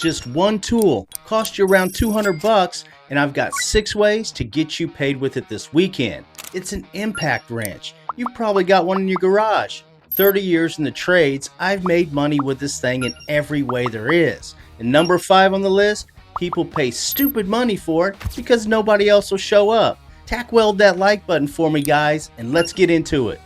Just one tool costs you around 200 bucks, and I've got 6 ways to get you paid with it this weekend. It's an impact wrench. You've probably got one in your garage. 30 years in the trades, I've made money with this thing in every way there is. And number 5 on the list, people pay stupid money for it because nobody else will show up. Tack weld that like button for me, guys, and let's get into it.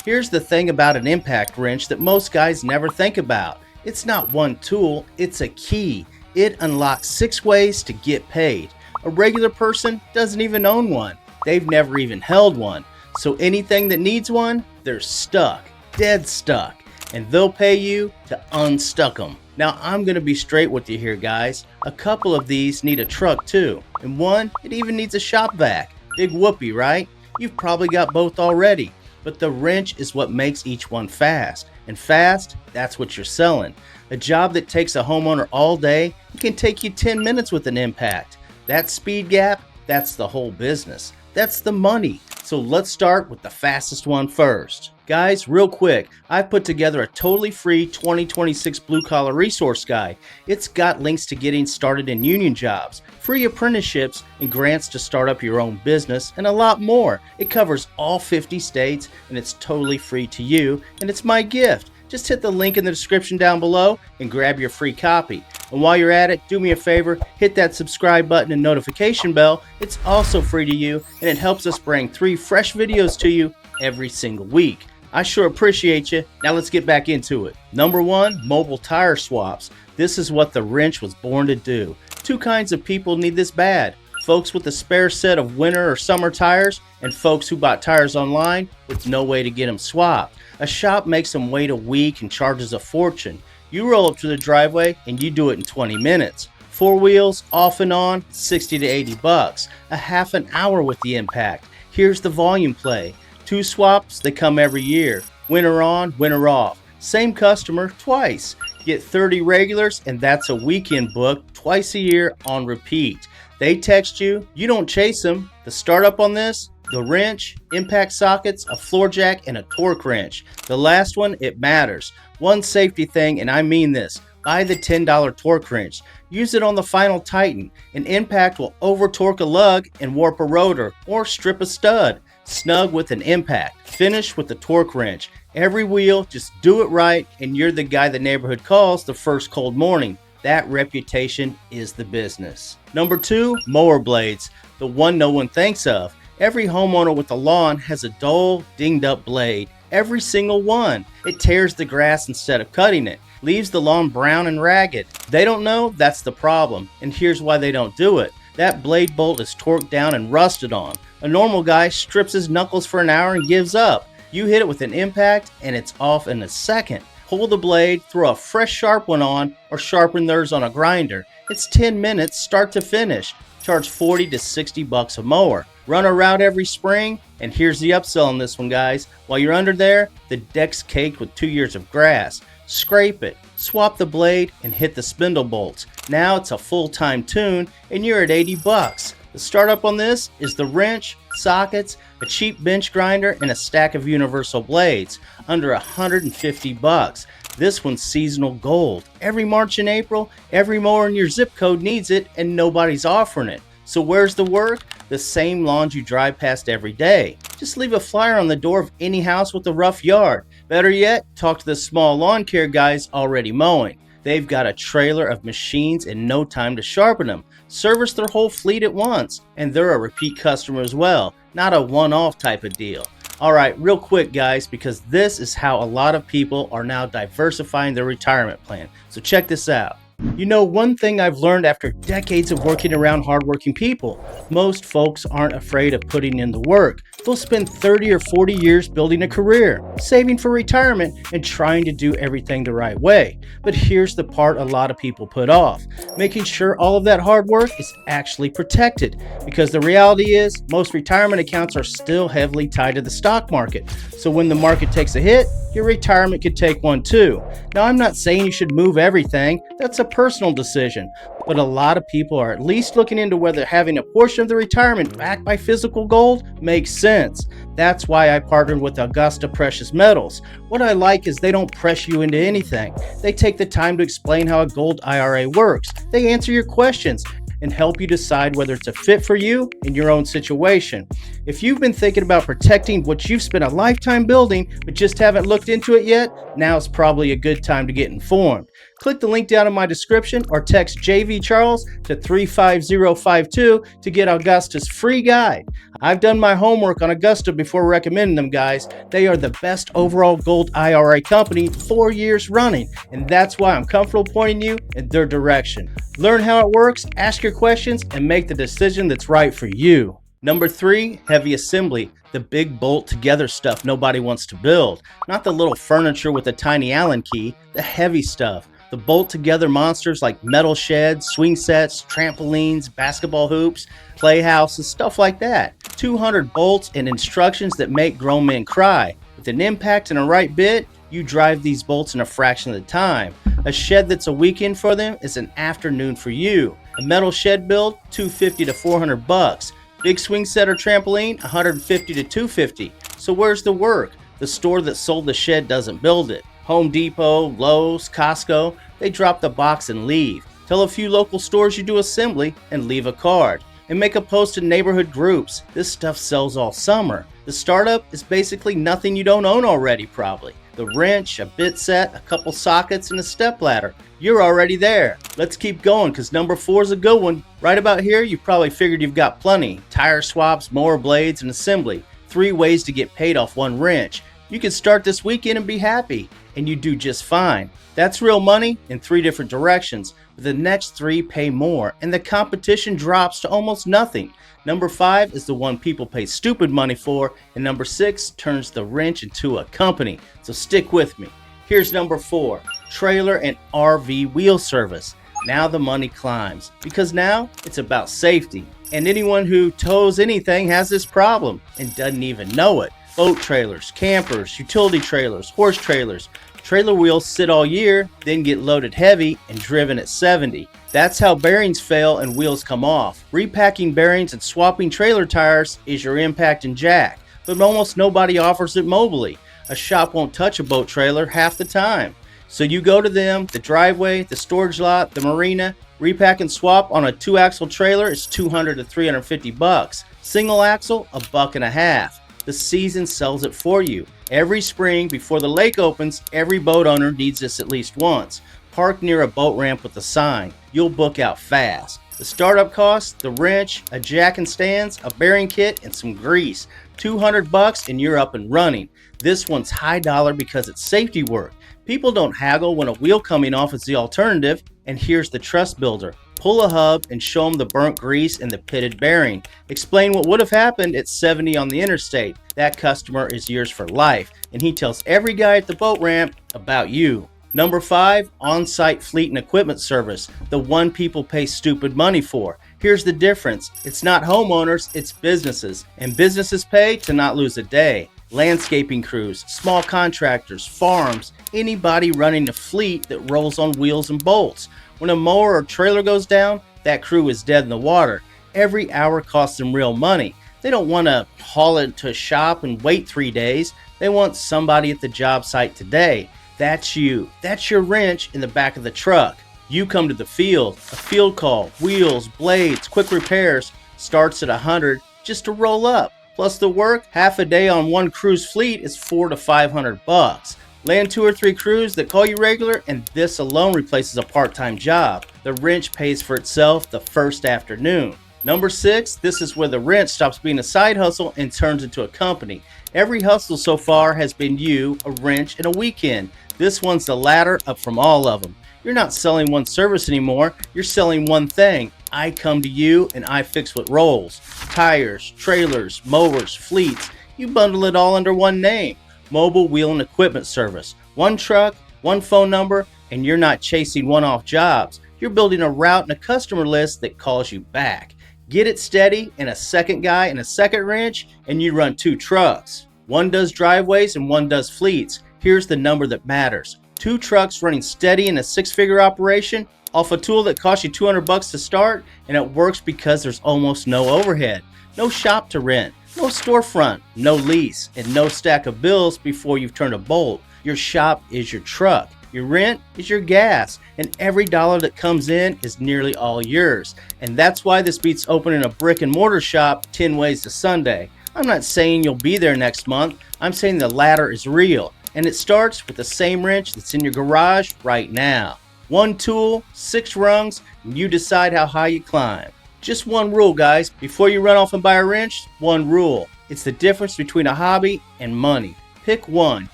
Here's the thing about an impact wrench that most guys never think about. It's not one tool, it's a key. It unlocks 6 ways to get paid. A regular person doesn't even own one. They've never even held one. So anything that needs one, they're stuck, dead stuck, and they'll pay you to unstuck them. Now I'm gonna be straight with you here, guys. A couple of these need a truck too, and one, it even needs a shop vac. Big whoopee, right? You've probably got both already. But the wrench is what makes each one fast. And fast, that's what you're selling. A job that takes a homeowner all day, it can take you 10 minutes with an impact. That speed gap, that's the whole business. That's the money. So let's start with the fastest one first. Guys, real quick, I've put together a totally free 2026 blue collar resource guide. It's got links to getting started in union jobs, free apprenticeships, and grants to start up your own business, and a lot more. It covers all 50 states, and it's totally free to you, and it's my gift. Just hit the link in the description down below and grab your free copy. And while you're at it, do me a favor, hit that subscribe button and notification bell. It's also free to you, and it helps us bring 3 fresh videos to you every single week. I sure appreciate you. Now let's get back into it. Number 1, mobile tire swaps. This is what the wrench was born to do. 2 kinds of people need this bad. Folks with a spare set of winter or summer tires, and folks who bought tires online with no way to get them swapped. A shop makes them wait a week and charges a fortune. You roll up to the driveway and you do it in 20 minutes. 4 wheels, off and on, 60 to 80 bucks. A half an hour with the impact. Here's the volume play. 2 swaps, they come every year. Winter on, winter off. Same customer twice. Get 30 regulars, and that's a weekend book twice a year on repeat. They text you, you don't chase them. The startup on this, the wrench, impact sockets, a floor jack, and a torque wrench. The last one, it matters. One safety thing, and I mean this. Buy the $10 torque wrench. Use it on the final Titan. An impact will over torque a lug and warp a rotor, or strip a stud. Snug with an impact. Finish with the torque wrench. Every wheel, just do it right, and you're the guy the neighborhood calls the first cold morning. That reputation is the business. Number 2, mower blades. The one no one thinks of. Every homeowner with a lawn has a dull, dinged up blade. Every single one. It tears the grass instead of cutting it. Leaves the lawn brown and ragged. They don't know that's the problem, and here's why they don't do it. That blade bolt is torqued down and rusted on. A normal guy strips his knuckles for an hour and gives up. You hit it with an impact and it's off in a second. Pull the blade, throw a fresh sharp one on, or sharpen theirs on a grinder. It's 10 minutes start to finish. Charge 40 to 60 bucks a mower. Run a route every spring, and here's the upsell on this one, guys. While you're under there, the deck's caked with 2 years of grass. Scrape it, swap the blade, and hit the spindle bolts. Now it's a full-time tune, and you're at 80 bucks. The startup on this is the wrench, sockets, a cheap bench grinder, and a stack of universal blades. Under 150 bucks. This one's seasonal gold. Every March and April, every mower in your zip code needs it, and nobody's offering it. So where's the work? The same lawns you drive past every day. Just leave a flyer on the door of any house with a rough yard. Better yet, talk to the small lawn care guys already mowing. They've got a trailer of machines and no time to sharpen them. Service their whole fleet at once, and they're a repeat customer as well, not a one-off type of deal. Alright, real quick guys, because this is how a lot of people are now diversifying their retirement plan. So check this out. You know, one thing I've learned after decades of working around hardworking people, most folks aren't afraid of putting in the work. They'll spend 30 or 40 years building a career, saving for retirement, and trying to do everything the right way. But here's the part a lot of people put off, making sure all of that hard work is actually protected. Because the reality is, most retirement accounts are still heavily tied to the stock market. So when the market takes a hit, your retirement could take one too. Now, I'm not saying you should move everything. That's a personal decision. but a lot of people are at least looking into whether having a portion of the retirement backed by physical gold makes sense. That's why I partnered with Augusta Precious Metals. What I like is they don't press you into anything. They take the time to explain how a gold IRA works. They answer your questions and help you decide whether it's a fit for you in your own situation. If you've been thinking about protecting what you've spent a lifetime building but just haven't looked into it yet, now's probably a good time to get informed. Click the link down in my description or text jvcharles to 35052 to get Augusta's free guide. I've done my homework on Augusta before recommending them, guys. They are the best overall gold IRA company 4 years running, and that's why I'm comfortable pointing you in their direction. Learn how it works, ask your questions, and make the decision that's right for you. Number 3, heavy assembly. The big bolt together stuff nobody wants to build. Not the little furniture with a tiny Allen key, the heavy stuff. The bolt together monsters like metal sheds, swing sets, trampolines, basketball hoops, playhouses, stuff like that. 200 bolts and instructions that make grown men cry. With an impact and a right bit, you drive these bolts in a fraction of the time. A shed that's a weekend for them is an afternoon for you. A metal shed build, $250 to $400. Big swing set or trampoline, $150 to $250. So where's the work? The store that sold the shed doesn't build it. Home Depot, Lowe's, Costco, they drop the box and leave. Tell a few local stores you do assembly and leave a card. And make a post in neighborhood groups. This stuff sells all summer. The startup is basically nothing you don't own already probably. The wrench, a bit set, a couple sockets, and a step ladder. You're already there. Let's keep going because number 4 is a good one. Right about here, you've probably figured you've got plenty. Tire swaps, mower blades, and assembly. 3 ways to get paid off one wrench. You can start this weekend and be happy, and you do just fine. That's real money in 3 different directions, but the next 3 pay more, and the competition drops to almost nothing. Number 5 is the one people pay stupid money for, and number 6 turns the wrench into a company. So stick with me. Here's number 4, trailer and RV wheel service. Now the money climbs, because now it's about safety. And anyone who tows anything has this problem and doesn't even know it. Boat trailers, campers, utility trailers, horse trailers. Trailer wheels sit all year, then get loaded heavy and driven at 70. That's how bearings fail and wheels come off. Repacking bearings and swapping trailer tires is your impact and jack, but almost nobody offers it mobily. A shop won't touch a boat trailer half the time. So you go to them, the driveway, the storage lot, the marina. Repack and swap on a 2-axle trailer is $200 to $350. Single axle, $1.50. The season sells it for you. Every spring before the lake opens, every boat owner needs this at least once. Park near a boat ramp with a sign. You'll book out fast. The startup costs, the wrench, a jack and stands, a bearing kit, and some grease. $200 and you're up and running. This one's high dollar because it's safety work. People don't haggle when a wheel coming off is the alternative, and here's the trust builder. Pull a hub and show them the burnt grease and the pitted bearing. Explain what would have happened at 70 on the interstate. That customer is yours for life, and he tells every guy at the boat ramp about you. Number 5, on-site fleet and equipment service, the one people pay stupid money for. Here's the difference. It's not homeowners, it's businesses, and businesses pay to not lose a day. Landscaping crews, small contractors, farms, anybody running a fleet that rolls on wheels and bolts. When a mower or trailer goes down, that crew is dead in the water. Every hour costs them real money. They don't want to haul it to a shop and wait 3 days. They want somebody at the job site today. That's you. That's your wrench in the back of the truck. You come to the field. A field call, wheels, blades, quick repairs starts at $100 just to roll up. Plus the work, half a day on one crew's fleet is $400 to $500. Land 2 or 3 crews that call you regular, and this alone replaces a part-time job. The wrench pays for itself the first afternoon. Number 6, this is where the wrench stops being a side hustle and turns into a company. Every hustle so far has been you, a wrench, and a weekend. This one's the latter up from all of them. You're not selling one service anymore, you're selling one thing. I come to you and I fix what rolls. Tires, trailers, mowers, fleets, you bundle it all under one name. Mobile Wheel and Equipment Service. One truck, one phone number, and you're not chasing one-off jobs. You're building a route and a customer list that calls you back. Get it steady and a second guy and a second wrench, and you run 2 trucks. One does driveways and one does fleets. Here's the number that matters. 2 trucks running steady in a 6-figure operation off a tool that costs you $200 to start, and it works because there's almost no overhead, no shop to rent, no storefront, no lease, and no stack of bills before you've turned a bolt. Your shop is your truck. Your rent is your gas, and every dollar that comes in is nearly all yours. And that's why this beats opening a brick and mortar shop 10 ways to Sunday. I'm not saying you'll be there next month. I'm saying the ladder is real, and it starts with the same wrench that's in your garage right now. 1 tool, 6 rungs, and you decide how high you climb. Just one rule, guys. Before you run off and buy a wrench, one rule. It's the difference between a hobby and money. Pick one,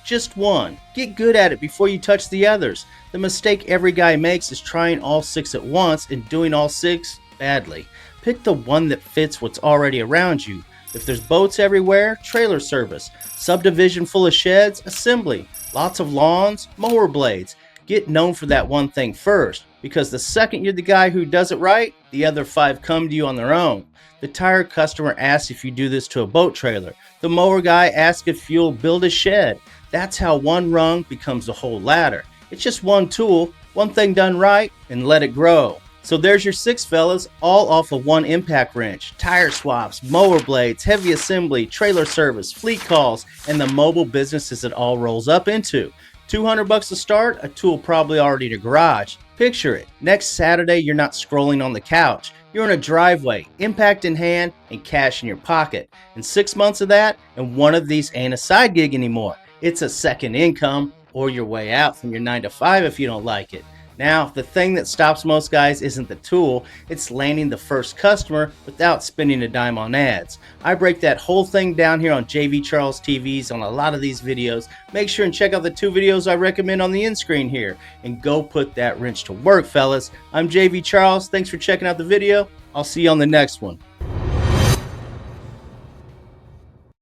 just one. Get good at it before you touch the others. The mistake every guy makes is trying all 6 at once and doing all 6 badly. Pick the one that fits what's already around you. If there's boats everywhere, trailer service. Subdivision full of sheds, assembly. Lots of lawns, mower blades. Get known for that one thing first, because the second you're the guy who does it right, the other 5 come to you on their own. The tire customer asks if you do this to a boat trailer. The mower guy asks if you'll build a shed. That's how one rung becomes the whole ladder. It's just one tool, one thing done right, and let it grow. So there's your 6 fellas, all off of one impact wrench. Tire swaps, mower blades, heavy assembly, trailer service, fleet calls, and the mobile businesses it all rolls up into. $200 to start, a tool probably already in your garage. Picture it. Next Saturday, you're not scrolling on the couch. You're in a driveway, impact in hand, and cash in your pocket. And 6 months of that, and one of these ain't a side gig anymore. It's a second income, or your way out from your 9 to 5 if you don't like it. Now, the thing that stops most guys isn't the tool, it's landing the first customer without spending a dime on ads. I break that whole thing down here on JV Charles TVs on a lot of these videos. Make sure and check out the 2 videos I recommend on the end screen here, and go put that wrench to work, fellas. I'm JV Charles, thanks for checking out the video. I'll see you on the next one.